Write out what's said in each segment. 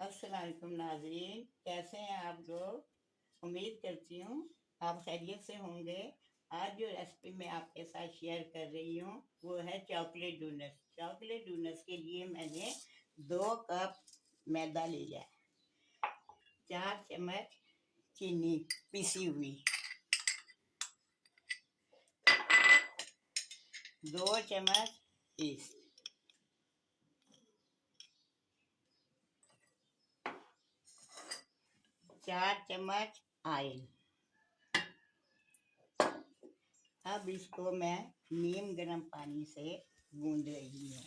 अस्सलाम वालेकुम नाज़रीन, कैसे हैं आप लोग। उम्मीद करती हूँ आप खैरियत से होंगे। आज जो रेसिपी मैं आपके साथ शेयर कर रही हूँ वो है चॉकलेट डोनट्स। चॉकलेट डोनट्स के लिए मैंने 2 कप मैदा लिया है, 4 चम्मच चीनी पिसी हुई, 2 चम्मच ईस्ट, 4 चम्मच ऑयल। अब इसको मैं नीम गर्म पानी से गूंद रही हूँ।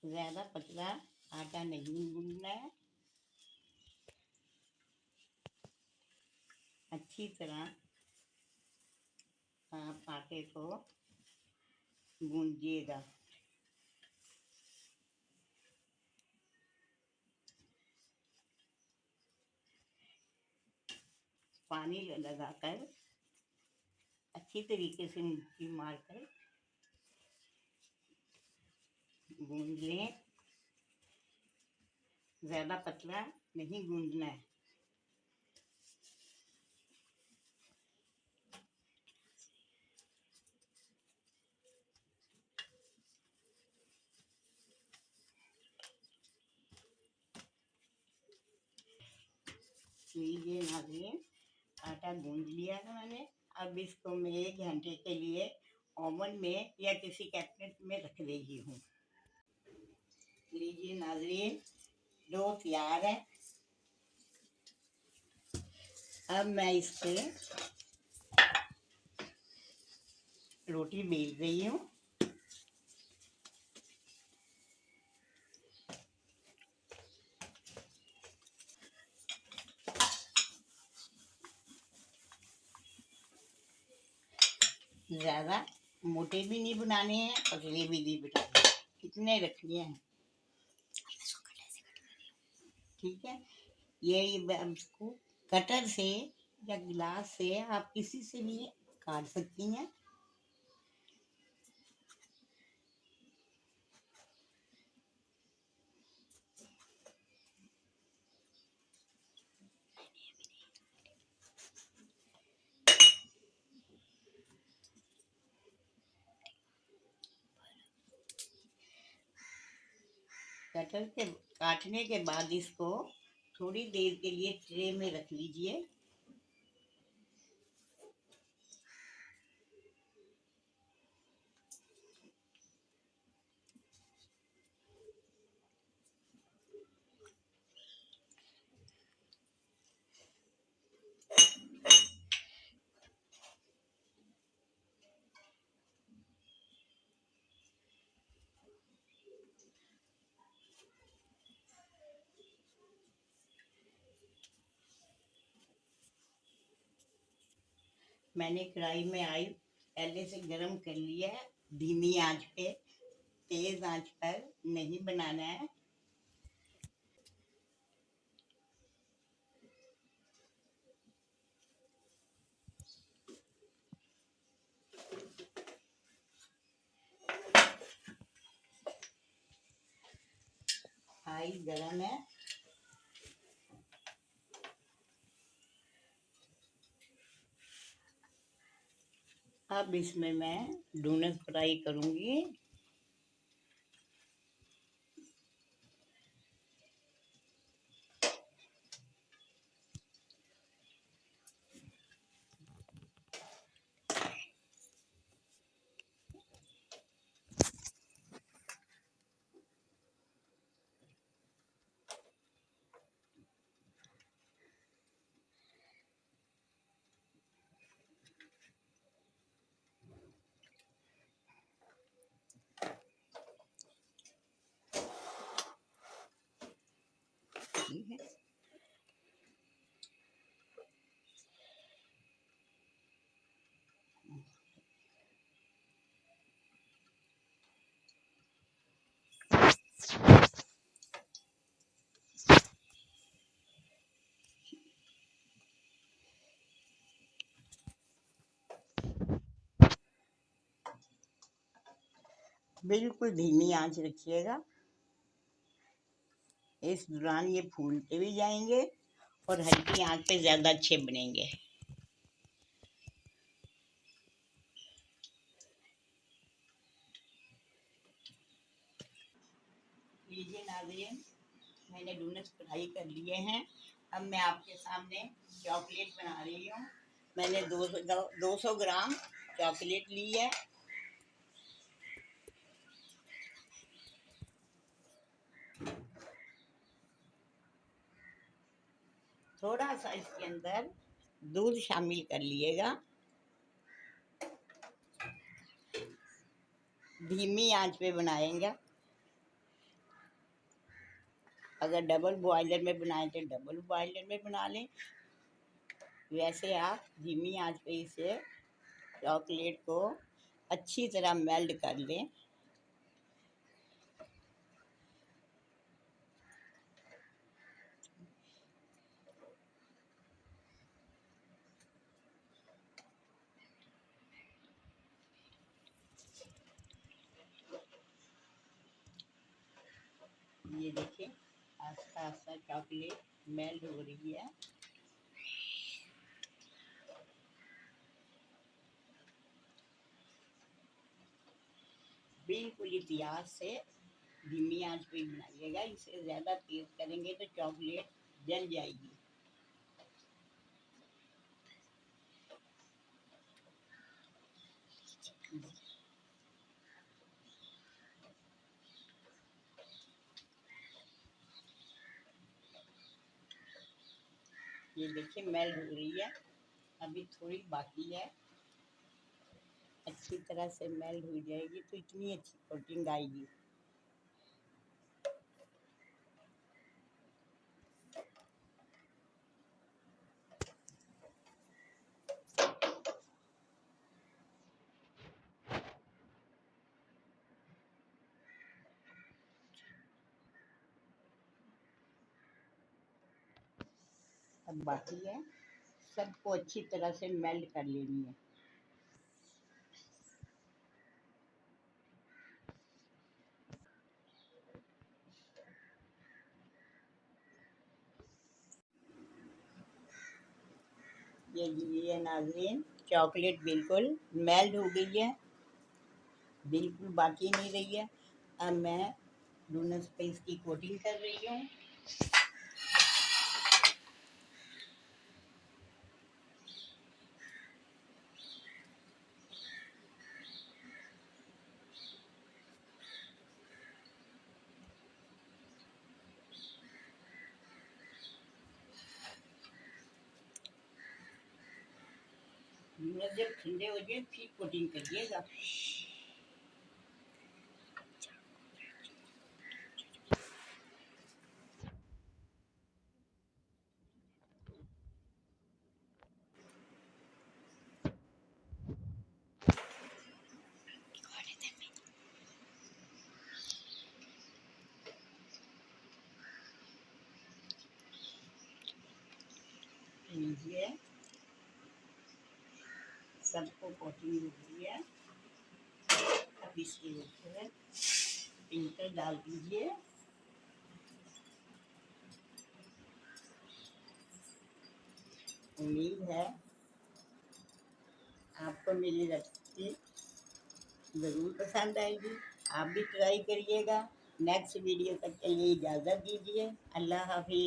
ज़्यादा पतला आटा नहीं गूंदना है, अच्छी तरह आप आटे को गूंजिएगा। पानी लगाकर अच्छी तरीके से मुट्ठी मारकर गूंद लें। ज़्यादा पतला नहीं गूंदना है। लीजिए नाज़रीन, आटा गूंद लिया है मैंने। अब इसको मैं 1 घंटे के लिए ओवन में या किसी कैबिनेट में रख रही हूँ। लीजिए नाज़रीन, डो तैयार है। अब मैं इससे रोटी बेल रही हूँ। ज़्यादा मोटे भी नहीं बनाने हैं, पतले भी नहीं बनाने, कितने रखने हैं, ठीक है। ये इसको कटर से या गिलास से आप किसी से भी काट सकती हैं। कटर के काटने के बाद इसको थोड़ी देर के लिए ट्रे में रख लीजिए। मैंने कढ़ाई में ऑयल पहले से गरम कर लिया है। धीमी आंच पे, तेज आंच पर नहीं बनाना है। ऑयल गरम है। अब इसमें मैं डोनट फ्राई करूंगी। ठीक है, बिल्कुल धीमी आंच रखिएगा। इस दौरान ये फूलते भी जाएंगे और हल्की आंच पे ज़्यादा अच्छे बनेंगे। लीजिए नाज़रीन, मैंने डोनट्स फ्राई कर लिए हैं। अब मैं आपके सामने चॉकलेट बना रही हूँ। मैंने 200 ग्राम चॉकलेट ली है। थोड़ा सा इसके अंदर दूध शामिल कर लिएगा। धीमी आंच पे बनाएंगे। अगर डबल बॉयलर में बनाए तो डबल बॉयलर में बना लें। वैसे आप धीमी आंच पे इसे चॉकलेट को अच्छी तरह मेल्ट कर लें। ये देखिए आस्ता आस्ता चॉकलेट मेल्ट हो रही है। बिल्कुल इतिहास से धीमी आंच पे बनाइएगा। इसे ज़्यादा तेज करेंगे तो चॉकलेट जल जाएगी। ये देखिए मेल्ट हो रही है। अभी थोड़ी बाकी है। अच्छी तरह से मेल्ट हो जाएगी तो इतनी अच्छी कोटिंग आएगी। अब बाकी है, सबको अच्छी तरह से मेल्ट कर लेनी है। ये नाज़रीन चॉकलेट बिल्कुल मेल्ट हो गई है। बिल्कुल बाकी नहीं रही है। अब मैं डोनट्स पे इसकी कोटिंग कर रही हूँ। डोनट जब ठंडे हो जाए फिर कोटिंग करिएगा। लीजिए सबको कोटिंग हो गई है। अब इसके ऊपर पिंकर डाल दीजिए। उम्मीद है आपको मेरी रेसिपी ज़रूर पसंद आएगी। आप भी ट्राई करिएगा। नेक्स्ट वीडियो तक के लिए इजाज़त दीजिए। अल्लाह हाफिज़।